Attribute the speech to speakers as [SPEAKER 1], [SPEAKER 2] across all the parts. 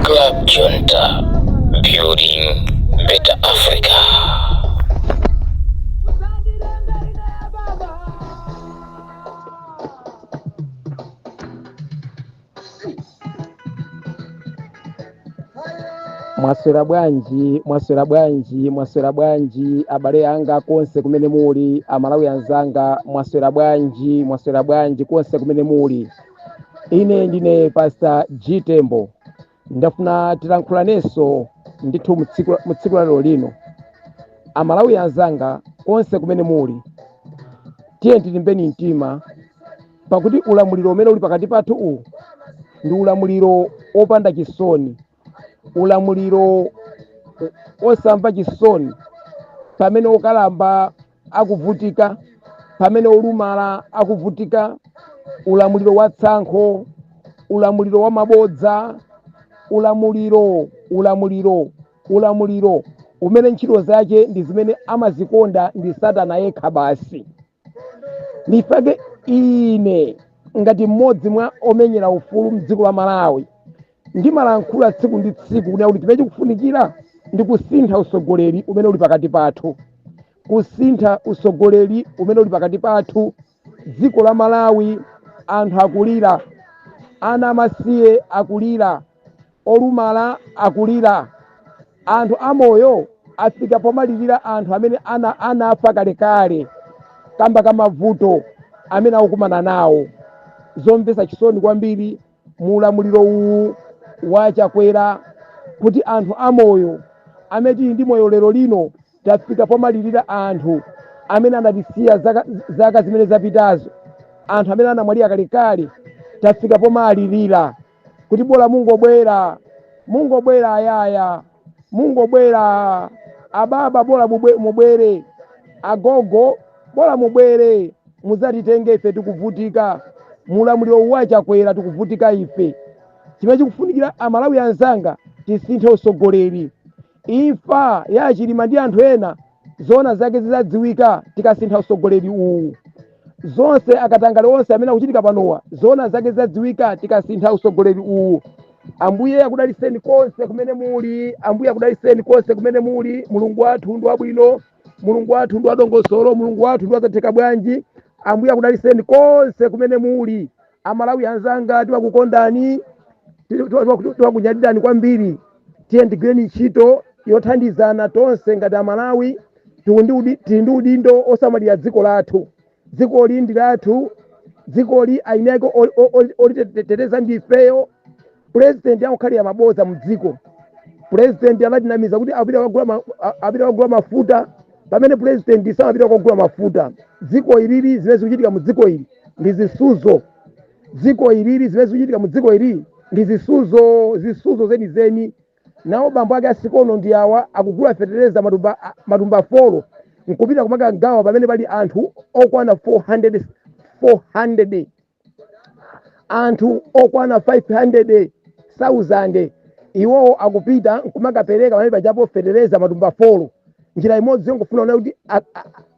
[SPEAKER 1] Club Junta, building better Africa.
[SPEAKER 2] Mwaswera bwanji abale anga konse kumene muli, amalawi anzanga mwaswera bwanji konse kumene muli. Ine ndine Pastor G Tembo, ndafuna tilankhulanenso ndithu mu tsiku lalo lino. Amalawi anzanga konse kumene muli, tiye tilimbeni mtima, pakuti ulamuliro umene uli pakati pathu uwu ndi ulamuliro opanda chisoni, ulamuliro osamva chisoni. Pamene okalamba akuvutika, pamene olumala akuvutika, ulamuliro wa tsankho, ulamuliro wa mabodza, ulamuliro umene ntchito zake ndi zimene amazikonda ndi Satana yekha basi. Nifake ine ngati mmodzi mwa omenyera ufulu mdziko la Malawi, ndimalankhula tsiku ndi tsiku kuti chimene chikufunikira ndi kusintha usogoleri umene uli pakati pathu, dziko la Malawi. Anthu akulira, ana amasiye akulira, olumala akulira, anthu amoyo afika pomalirira anthu amene anafa kalekale kamba kamavuto amene akukumana nawo. Zomvetsa chisoni kwambiri mu ulamuliro uwu wachakwera, kuti anthu amoyo amene tili ndi moyo lero lino tafika pomalirira anthu amene anatisiya zaka zimene zapitazo, anthu amene anamwalira kalekale tafika pomalirira kuti bola mungobwera ayaya, mungobwera ababa, bola mubwere, agogo bola mubwere, muzatitenge ife tikuvutika. Mulamuliro wachakwera tikuvutika ife. Chimene chikufunikira amalawi anzanga, tisinthe usogoleri. Imfa ya Chilima ndi anthu ena zona zake zizadziwika tikasintha usogoleri uwu. Zonse akatangale onse amene akuchitika panowa zona zake zizadziwika tikasintha usogoleri uwu. Ambuye akudaliseni konse kumene muli, Mulungu wathu ndi wabwino, Mulungu wathu ndi wadongosolo, Mulungu wathu ndi wazatheka bwanji. Ambuye akudaliseni konse kumene muli. Amalawi anzanga timakukondani, timakunyadirani kwambiri. Tiye ndigwireni ntchito yothandizana tonse ngati Amalawi. Tili ndi udindo osamalira dziko lathu. Dziko lindi lathu, dziko li aineko oliteteteza ndifeyo. President akukhalira mabodza mu dziko. President anatinamiza kuti apita kugula mafuta, pamene president samapita kugula mafuta. Dziko ilili zimene zikuchitika mu dziko ili ndi zisuzo. Ndi zisuzo zenizeni. Nawo bambo ake asikono ndi awa akugula fetereza matumba 4 nkupita kumaka gawa pamene pali anthu okwana 400, anthu okwana 500,000. Iwowo akupita nkumakapereka pamene pajapo fetereza matumba 4. Njira imodzi yongofuna kuti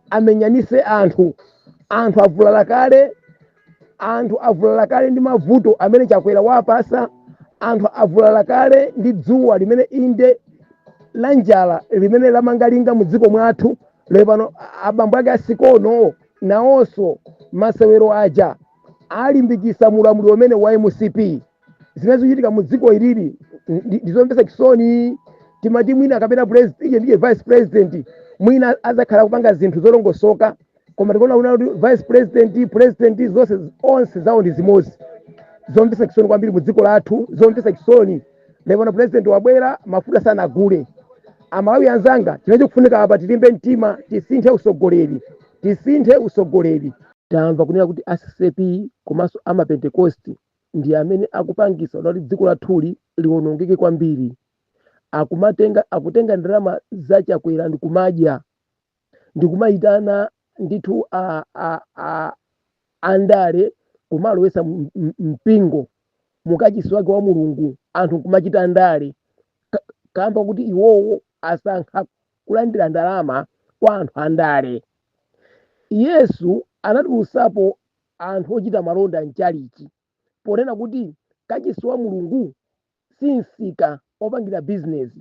[SPEAKER 2] amenyanise anthu avulala kale ndi mavuto amene chakwera wapasa. Anthu avulala kale ndi dzuwa limene inde la njala limene lamangalinga mu dziko mwathu. Lero pano abambo ake asikono nawonso masewero aja alimbikisa mulamuliro umene wa MCP. Zimene zikuchitika mu dziko ilili ndizomvetsa chisoni. Timati mwina akapita president ndiye vice president mwina azakhala kupanga zinthu zolongosoka, koma tikuona kuti vice president zonse onse zawo ndi zimodzi. Zomvetsa chisoni kwambiri mu dziko lathu, zomvetsa chisoni. Lero president wabwera mafuta sanagule. Amalawi anzanga, chimene chikufunika apa tilimbe mtima, tisinthe usogoleri. Tamva kunena kuti ACCP komanso amapentekosti ndi amene akupangisa kuti dziko lathuli liwonongeke kwambiri. Akutenga ndalama zachakwera ndi kumadya, ndi kumayitana ndithu andale kumalowesa mpingo mukachisi wake wa Mulungu, anthu kumachita andale kamba kuti iwowo asankha kulandira ndalama kwa anthu andale. Yesu anatulusapo anthu ochita malonda mchalichi ponena kuti kachisi wa Mulungu sinsika opangira business.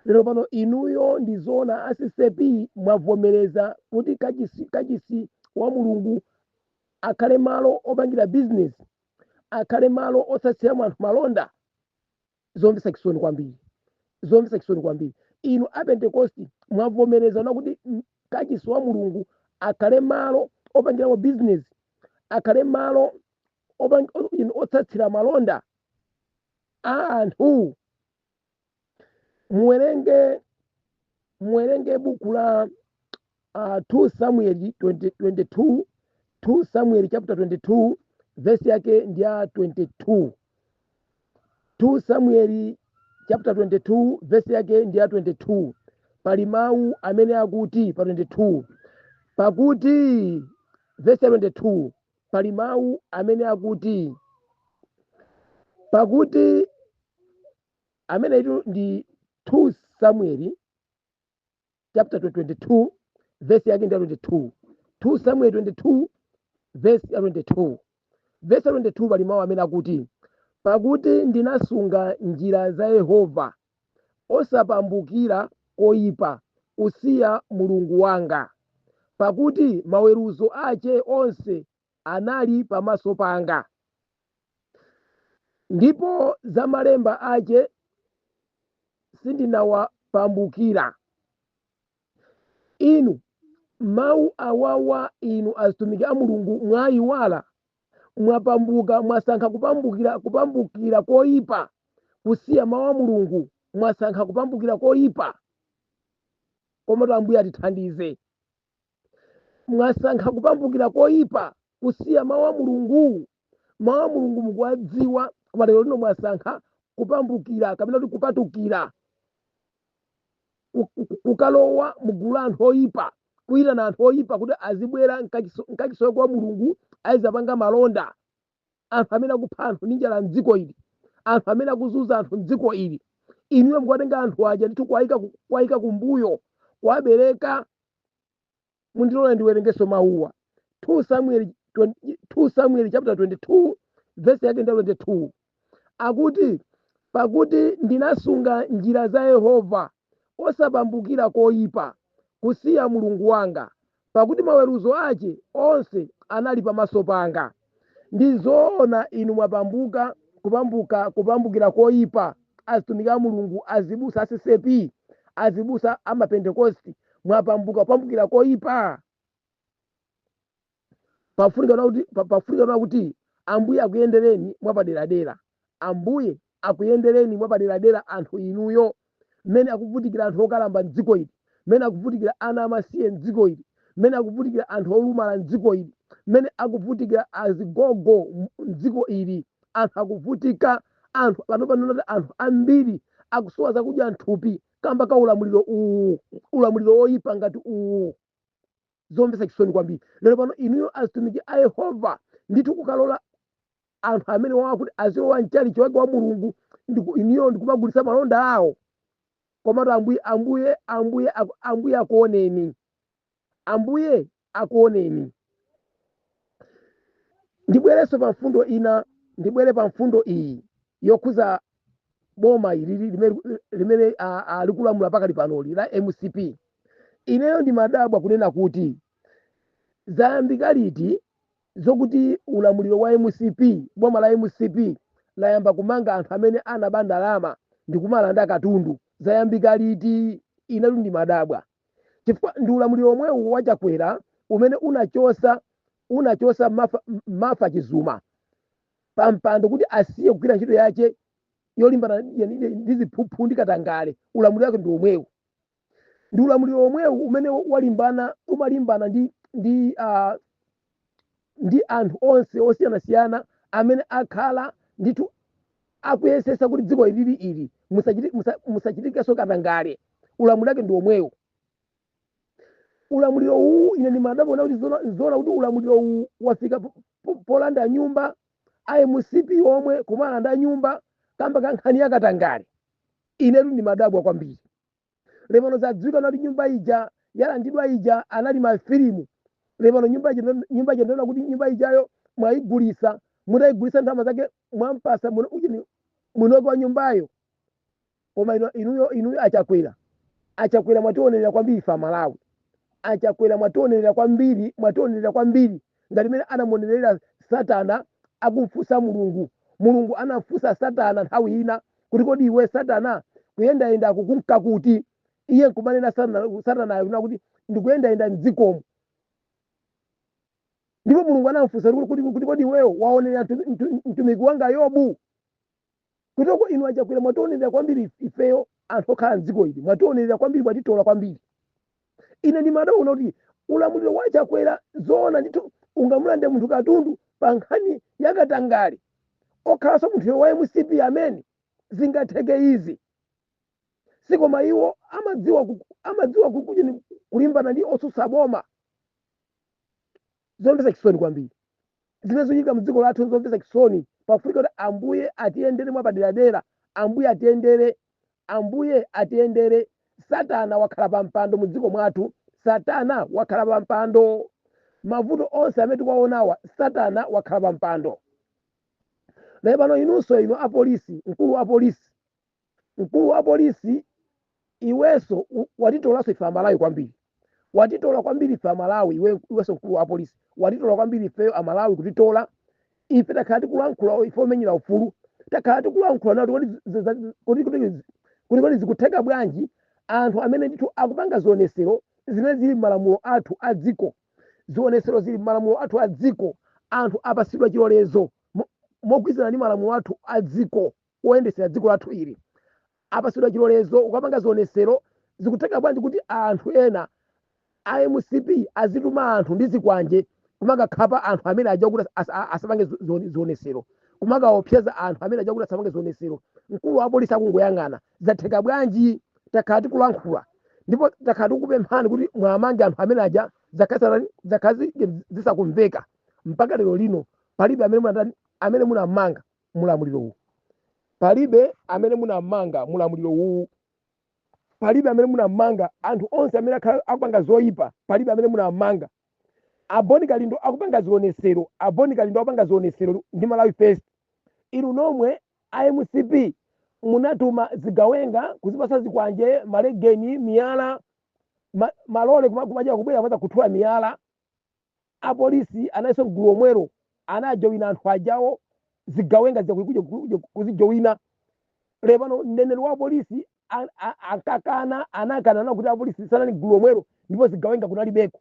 [SPEAKER 2] Lero pano inuyo ndizona asisepi mwavomereza kuti kachisi wa mulungu akhale malo opangira business, akhale malo osatsira anthu malonda. Zomvetsa chisoni kwambiri. Inu apentekosti mwavomereza na kuti kachisi wa mulungu akhale malo opangiramo business, akhale malo osatsira malonda a anthu. Muwerenge buku la 2 Samuel 22, 2 Samuel chapter 22 verse yake ndi ya 22. 2 Samuel chapter 22 verse yake ndi ya 22. Pali mawu amene akuti pa 22. Pakuti verse 22 pali mawu amene akuti pakuti amene itu ndi 2 Samuel chapter 22 verse yake ndi 22. 2 Samuel 22 verse 22. Verse 22 pali mawu amene akuti pakuti ndinasunga njira za Yehova osapambukira koyipa kusiya mulungu wanga, pakuti maweruzo ache onse anali pamaso panga, ndipo za malemba ache sindinawapambukira. Inu mawu awawa inu azitumiki a mulungu mwayiwala, mwapambuka mwasankha kupambukira koyipa kusiya mawu a mulungu, mwasankha kupambukira koyipa. Komatu Ambuye atithandize. Mwasankha kupambukira koyipa kusiya mawu a mulungu. Mawu a mulungu mukuwadziwa, koma lero lino mwasankha kupambukira kapena kuti kupatukira kukalowa mugulu la anthu oyipa, kuyitana anthu oyipa kuti azibwera mkachisowe kwa mulungu azapanga malonda. Anthu amene akupha anthu ndi njala mdziko ili, anthu amene akuzunza anthu mdziko ili. Inuyo mukuwatenga anthu aja ndithu kuwayika kumbuyo, kuwabereka. Mundilole ndiwerengeso mawuwa. 2 Samuel chapter 22 verse yake ndi 22. Akuti pakuti ndinasunga njira za Yehova osapambukira koyipa kusiya mulungu wanga, pakuti maweruzo ache onse anali pamaso panga. Ndizoona inu mwapambuka kupambukira koyipa, azitumiki a mulungu, azibusa asisepi, azibusa amapentekosti, mwapambuka kupambukira koyipa. Pafunika kuti Ambuye akuyendereni mwapaderadera. Ambuye akuyendereni mwapaderadera anthu inuyo, mmene akuvutikira anthu okalamba mdziko ili, mmene akuvutikira ana amasiye mdziko ili, mmene akuvutikira anthu olumala mdziko ili, mmene akuvutikira azigogo mdziko ili. Anthu akuvutika, anthu panopanoti anthu ambiri akusowa zakudya nthupi kamba ka ulamuliro oyipa ngati uwu. Zomvetsa chisoni kwambiri. Lero pano inuyo azitumiki a Yehova ndithu kukalola anthu amene wawa kuti azilowa mchalichi wake wa mulungu, inuyo ndikumagulitsa malonda awo. Komatu Ambuye akuoneni. Ambuye akuoneni. Ndibwereso pa mfundo ina, ndibwere pa mfundo iyi yokhuza boma ili limene likulamula pakali panoli la MCP. Ineyo ndimadabwa kunena kuti zayambika liti zokuti ulamuliro wa MCP, boma la MCP layamba kumanga anthu amene anaba ndalama ndi kumalanda katundu. Zayambika liti? Ineyo ndimadabwa chifukwa ndi ulamuliro omwewu wachakwera umene unachosa Martha Chizuma pampando kuti asiye kugwira ntchito yache yolimbana ndi ziphuphu ndi katangale. Ulamuliro wake ndi omwewu. Ndi ulamuliro omwewu umene umalimbana ndi anthu onse osiyanasiyana amene akhala ndithu akuyesesa kuti dziko ili musachitikenso katangale. Ulamuliro wake ndi omwewu. Ulamuliro uwu ine ndimadabwa kuti zoona kuti ulamuliro uwu wafika polanda nyumba a MCP omwe kumalanda nyumba kamba ka nkhani ya katangale. Inetu ndimadabwa kwambiri. Lero zadziwika kuti nyumba ija yalandidwa ija anali mafilimu. Lero nyumba ija ndona kuti nyumba ijayo mwayigulisa, mutayigulisa ndalama zake mwampasa munoki wa nyumbayo koma inuyo achakwera mwationerera kwambiri ife Amalawi achakwera mwationerera kwambiri ngati mene anamuonerera Satana akumfunsa mulungu anafunsa Satana nthawi ina kuti kodi iwe Satana kuyendayenda akukunka kuti iye nkumanena Satana ayona kuti ndikuyendayenda mdzikomo ndipo mulungu anamfunsa kuti kodi iweyo waonerera mtumiki wanga Yobu kutoko inu achakwera mwationerera kwambiri ifeyo anthu okhala mdziko ili mwationerera kwambiri mwatitola kwambiri ine ndimadaona kuti ulamuliro wachakwera zoona ndithu ungamulande munthu katundu pa nkhani yakatangale okhalanso munthuyo wa MCP amene zingatheke izi sikoma iwo amadziwa kulimbana ndi otsutsa boma zomvetsa chisoni kwambiri zimene zochitika mdziko lathu zomvetsa chisoni pafunika kuti ambuye atiyendere mwapaderadera ambuye atiyendere Satana wakhala pa mpando mudziko mwathu Satana wakhala pa mpando mavuto onse amene tikuwaonawa Satana wakhala pa mpando naye pano inunso inu apolisi mkulu wa polisi iwenso watitolanso ife Amalawi kwambiri watitola kwambiri ife Amalawi iwenso mkulu wa polisi watitola kwambiri ifeyo Amalawi kutitola ife takhala tikulankhula ife omenyera ufulu takhala tikulankhula nawo kuti zikutheka bwanji anthu amene ndithu akupanga zionesero zimene zili m'malamulo athu a dziko zionesero zili m'malamulo athu a dziko anthu apasidwa chilolezo mogwirizana ndi malamulo athu a dziko oyendesera dziko lathu ili apasidwa chilolezo ukapanga zionesero zikutheka bwanji kuti anthu ena a MCP azituma anthu ndi zikwanje kumakakhapa anthu amene aja kuti asapange zionesero kumakaopseza anthu amene aja kuti asapange zionesero mkulu wa polisi akungoyang'ana zatheka bwanji takhala tikulankhula ndipo takhala tikupemphani kuti mwamange anthu amene aja zakhazi zisakumveka mpaka lero lino palibe amene munamanga mulamuliro uwu palibe amene munamanga mulamuliro uwu palibe amene munamanga anthu onse amene akupanga zoyipa palibe amene munamanga aboni kalindo akupanga zionesero ndi Malawi First inu nomwe a MCP munatuma zigawenga kuzipasa zikwanje malegeni miyala malole kumaja kubwera maza kuthula miyala apolisi anaiso mgulu omwero anajowina anthu ajawo zigawenga zikuja kuzijowina lepano mneneri wa polisi anakana kuti apolisi sanali mgulu omwero ndipo zigawenga kunalibeko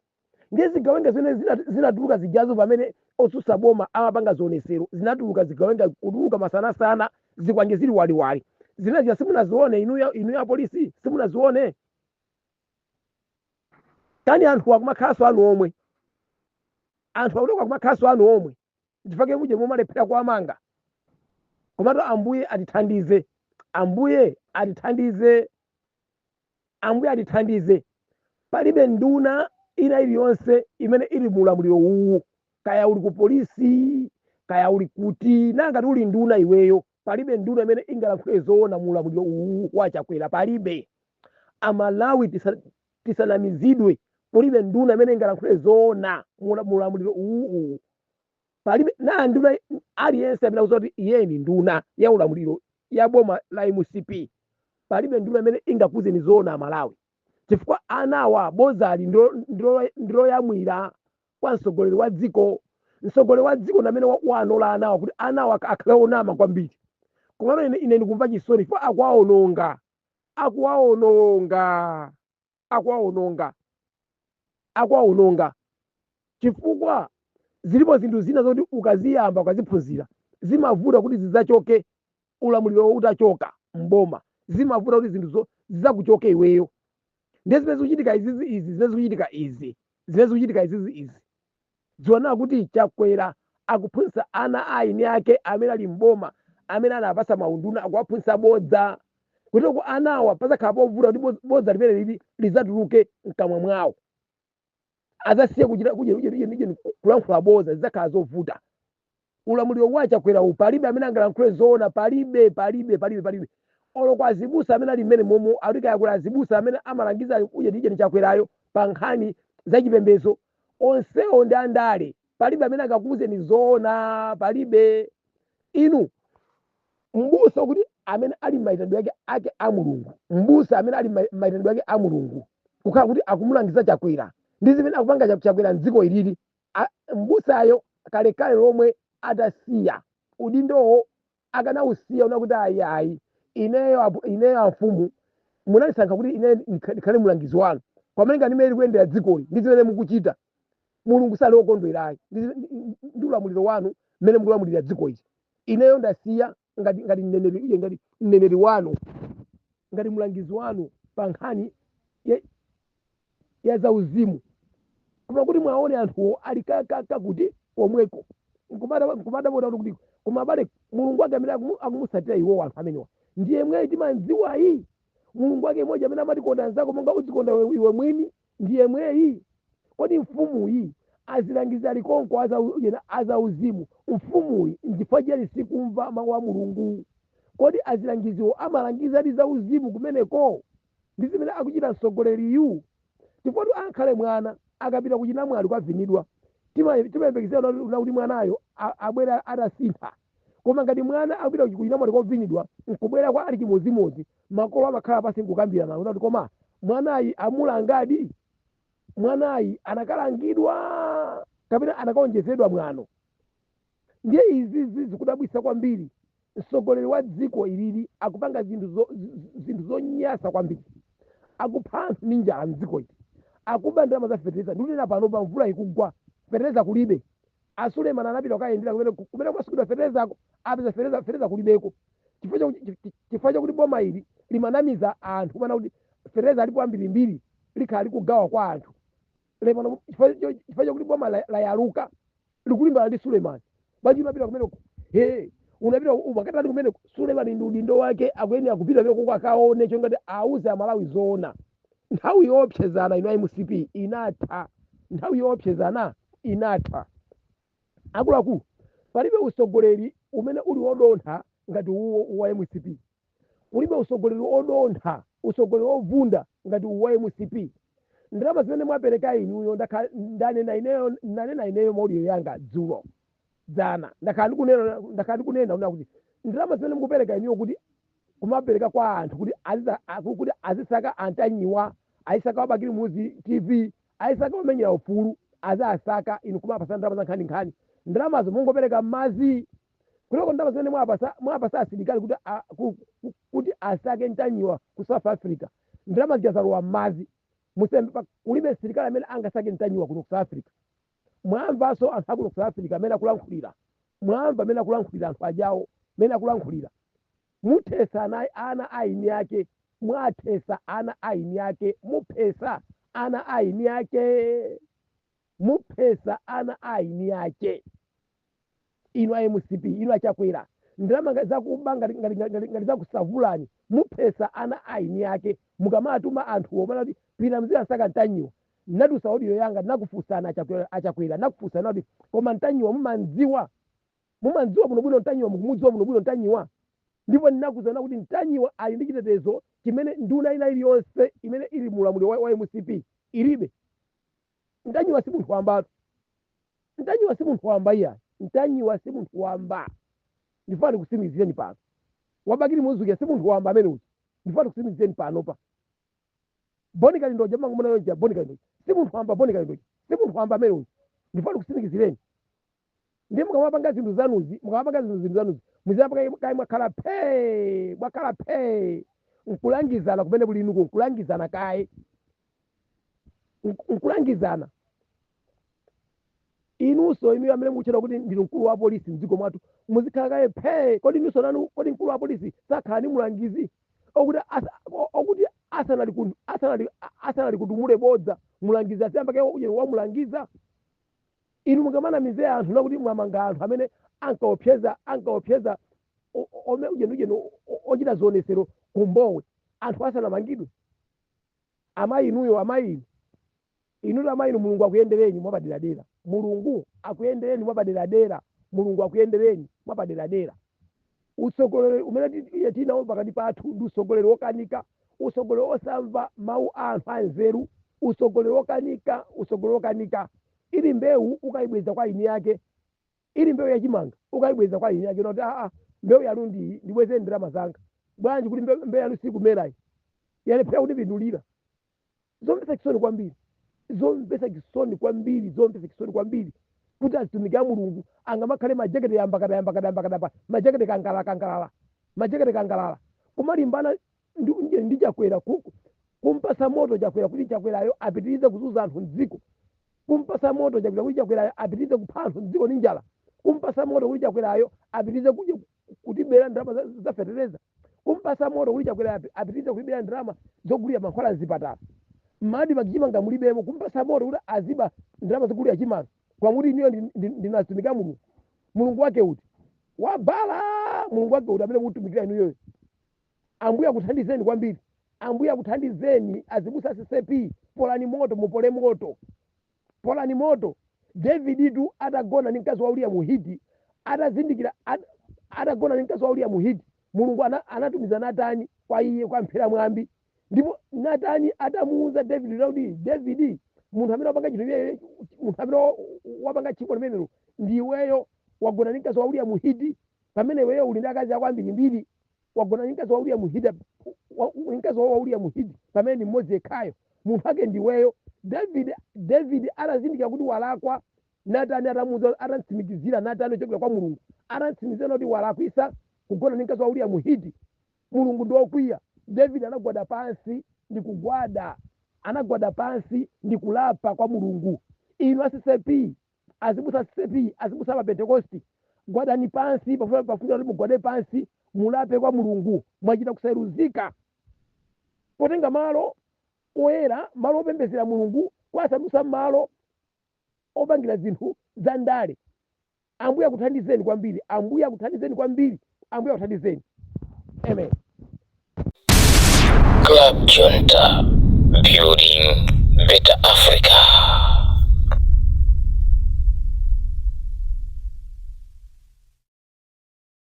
[SPEAKER 2] ndiye zigawenga zimene zinatuluka zijazo pamene otsutsa boma amapanga zionesero zinatuluka zigawenga kutuluka masanasana zikwanje zili waliwali zimene simunazione inu ya polisi simunazione kani anthu akumakhaso anu omwe anthu akutoka kumakhaso anu omwe ndifake muje mumalephera kuamanga komatu ambuye atithandize palibe nduna ina iliyonse imene ili mulamuliro uwu kaya uli ku polisi kaya uli kuti nangati uli nduna iweyo palibe nduna imene ingalankhule zoona mulamuliro uwu wachakwera palibe Amalawi tisanamizidwe palibe nduna imene ingalankhule zoona mulamuliro uwu palibe na nduna aliyense amene akuti iye ni nduna ya ulamuliro ya boma la MCP palibe nduna imene ingakuze ni zoona Amalawi chifukwa anawa bozali ndilo yamwira kwa mtsogoleri wa dziko namene wanola anawa kuti anawa akhale onama kwambiri komano ine ndikumva chisoni chifukwa akuwaononga chifukwa zilipo zinthu zina zoti ukaziyamba ukaziphunzira zimavuta kuti zidzachoke ulamuliro utachoka mboma zimavuta kuti zinthu zidzakuchoke iweyo ndiye zimene zikuchitika izi ziona kuti Chakwera akuphunzitsa ana aine ake amene ali mboma amene anapasa maunduna akuwaphunzitsa bodza kuti ku anawa pazakhala povuta kuti bodza limene lidzatuluke mkamwa mwawo azasiye kulankhula bodza zidzakhala zovuta ulamuliro wa Chakwera uwu palibe amene angalankhule zoona palibe oloko azibusa amene ali mmene momo alikayakula azibusa amene amalangiza ujeni Chakwerayo pa nkhani zachipembedzo onsewo ndi andale palibe amene angakuwuzeni zoona palibe inu mbusa kuti amene ali maitidwe ake a mulungu, mbusa amene ali maitidwe ake a mulungu kukhala kuti akumulangiza chakwera ndi zimene akupanga chakwera mdziko ilili, mbusayo kalekale lomwe adasiya udindowo akanausiya una kuti ayi ineyo amfumu munalisankha kuti ine ndikhale mulangizi wanu pamene ndimene kuyendera dzikoli ndi zimene mukuchita, mulungu sali wokondwerayi ndi ulamuliro wanu mmene mukulamulira dziko ili. Ineyo ndasiya ngati mneneri wanu, ngati mulangizi wanu pa nkhani ya zauzimu, koma kuti mwaone anthuwo ali kakuti komweko nkumadabota kuti koma abale mulungu wake amene akumusatira iwo anthu amenewa ndiye mwe timanziwayi. Mulungu wake imodzi amene amatikonda anzako monga udzikonda iwe mwini ndiye mweyi. Kodi mfumuyi azilangiza likonko azauzimu, mfumuyi ndifa chiyani sikumva mawu a mulungu? Kodi azilangiziwo amalangiza ali zauzimu kumeneko ndi zimene akuchita msogoleriyu? Chifukwa ankhale mwana akapita kuchinamwali kwavinidwa timayembekezera kuti mwanayo abwera atasintha, koma ngati mwana akupita kuchinamwali kwavinidwa nkubwera kwa ali chimodzimodzi, makolo amakhala pasi nkukambirana kuti koma mwanayi amulangadi, mwanayi anakalangidwa kapena anakaonjezedwa mwano. Ndiye izi zikudabwisa kwambiri. Msogoleri wa dziko ilili akupanga zinthu zonyasa kwambiri, akupha anthu ndi njala mdziko ili, akuba ndalama za fetereza. Ndikunena pano pa mvula ikugwa fetereza kulibe. Asulemani anapita kukayendera kumene kwasikidwa feterezako apeza fetereza kulibeko, chifukwa chakuti boma ili limanamiza anthu kumana kuti fetereza alipo ambirimbiri likhala likugawa kwa anthu. Lepano chifukwa chakuti boma layaluka likulimbana ndi Sulemani. Bwanji unapita kumeneko unapita umakatali kumeneko, Sulemani ndi udindo wake akuyenera kupita kumeneko kwa akaone chongati auze Amalawi zoona. Nthawi yoopsezana ino MCP inatha, nthawi yoopsezana inatha. Akuluakulu palibe usogoleri umene uli wodontha ngati uwo wa MCP, ulibe usogoleri odontha, usogoleri ovunda ngati uwo wa MCP. Ndalama zimene mwapereka inuyo ndanena ineyo maudio yanga dzulo dzana ndakhala ndikunena una kuti ndalama zimene mukupereka inuyo kuti kumapereka kwa anthu kuti azisaka antanyiwa, ayisaka wabakiri muzi TV, ayisaka wamenyera ufulu azasaka inu kumapasa ndalama za nkhaninkhani. Ndalamazo mungopereka m'mazi kuloko ndalama zimene mwapasa asilikali kuti asake ntanyiwa ku South Africa, ndalama zijazalowa m'mazi. Kulibe silikali amene angasake ntanyiwa kuno ku South Africa. Mwamvanso anthu akuno ku South Africa amene akulankhulira, mwamva amene akulankhulira anthu ajawo amene akulankhulira. Muthesa ana aini ake, mwathesa ana aini ake, muphesa ana aini ake, muphesa ana aini ake. Inu a MCP, inu achakwera ndalama zakuba ngati zakusavulani, muphesa ana aini ake. Mukamatuma anthu omwe kuti pina mziyasaka ntanyiwa, nadusa audio yanga nakufusana achakwera nakufusana kuti koma ntanyiwa mumanziwa bwinobwino, ntanyiwa mukumudziwa bwinobwino ntanyiwa. Ndipo ndinakuzana kuti ntanyiwa ali ndi chitetezo chimene nduna ina iliyonse imene ili mulamuliro wa MCP ilibe. Ntanyiwa si munthu wamba, ntanyiwa si munthu wamba iya, ntanyiwa si munthu wamba. Ndifuna ndikusimikizireni pano, wabakiri muzuke si munthu wamba amene uti. Ndifuna ndikusimikizireni pano pa Boni Kalindoja mangomuna yonja Boni Kalindoja si munthu wamba, Boni Kalindoja si munthu wamba amene uti. Ndifuna ndikusimikizireni. Ndiye mukamapanga zinthu zanuzi, muzapanga kai mwakhala phe nkulangizana kumene kuli inuko, nkulangizana kaye nkulangizana. Inunso inu amene mukuchita kuti ndinu mkulu wa polisi mdziko mwathu muzikhala kaye phe. Kodi inunso nanu, kodi mkulu wa polisi sakhala ni mulangizi okuti asanali kutumule bodza mulangizi asiyamba kaye wamulangiza. Inu mukamanamize anthu nakuti mwamanga anthu amene ankaopseza ujenu ochita zionesero kumbowe, anthu asanamangidwe. Amayi inuyo, amayi inu mulungu akuyendereni mwapaderadera, mulungu akuyendereni mwapaderadera, mulungu akuyendereni mwapaderadera. Usogoleri umene tinawo pakati pathu ndi usogoleri wokanika, usogoleri osamva mawu a anthu anzeru, usogoleri wokanika. Ili mbewu ukayibweza kwa ini yake, ili mbewu yachimanga ukayibweza kwa ini yake noti mbewu yanu ndibweze ndalama zanga bwanji kuti mbewu yanu sikumerayi yalephera kundipindulira. Zomvetsa chisoni kwambiri, zomvetsa chisoni kwambiri kuti azitumiki a Mulungu angamakhale majaketi yambakadayambakadayambakadapa majaketi kangalala kumalimbana ndi chakwera kumpasa moto chakwera kuti chakwerayo apitirize kuzunza anthu mdziko, kumpasa moto chakwera kuti chakwerayo apitirize kupha anthu mdziko ndi njala, kumpasa moto kuti chakwerayo apitirize kutibera ndalama za fetereza, kumpasa moto kuti chakwerayo apitirize kutibera ndalama zogulira mankhwala mzipatala. Madi pakachimanga mulibemo kumpasa moto kuti aziba ndalama zogulira chimanga kwakuti iniyo ndinatumika Mulungu. Mulungu wake uti wabala, Mulungu wake uti amene kutumikira inuyoyo. Ambuye akuthandizeni kwambiri, Ambuye akuthandizeni azibusa CCP. Polani moto, mupole moto, polani moto. David tu atagona ndi mkazi wa Uria Muhiti, atazindikira atagona ndi mkazi wa Uria Muhiti, Mulungu anatumiza Natani kwa iye kwa mphera mwambi, ndipo Natani atamuuza David kuti David, munthu amene wapanga chinthu iye, munthu amene wapanga chiko limenelo ndiweyo, wagona ndi mkazi wa Uria Muhiti, pamene iweyo uli ndi akazi ako ambirimbiri, wagona ndi mkazi wa Uria Muhiti, mkazi wa Uria Muhiti pamene ni mmodzi yekhayo, munthu wake ndiweyo. David anazindikira kuti walakwa. Natani atamuuza, atatsimikizira Natani ochokera kwa Mulungu, atatsimikizira kuti walakwisa kugona ndi mkazi wa Uria Muhiti, Mulungu ndi wokwiya. David anagwada pansi ndi kugwada, anagwada pansi ndi kulapa kwa Mulungu. Inu CCP, azibusa CCP, azibusa pa Pentecosti, gwadani pansi, pafuna kuti mugwade pansi, mulape kwa Mulungu. Mwachita kusairuzika potenga malo oyera, malo opembedzera Mulungu, kwasadusa malo opangira zinthu za ndale. Ambuye akuthandizeni kwambiri, Ambuye akuthandizeni kwambiri, Ambuye akuthandizeni. Amen.
[SPEAKER 1] Club Junta, building better Africa.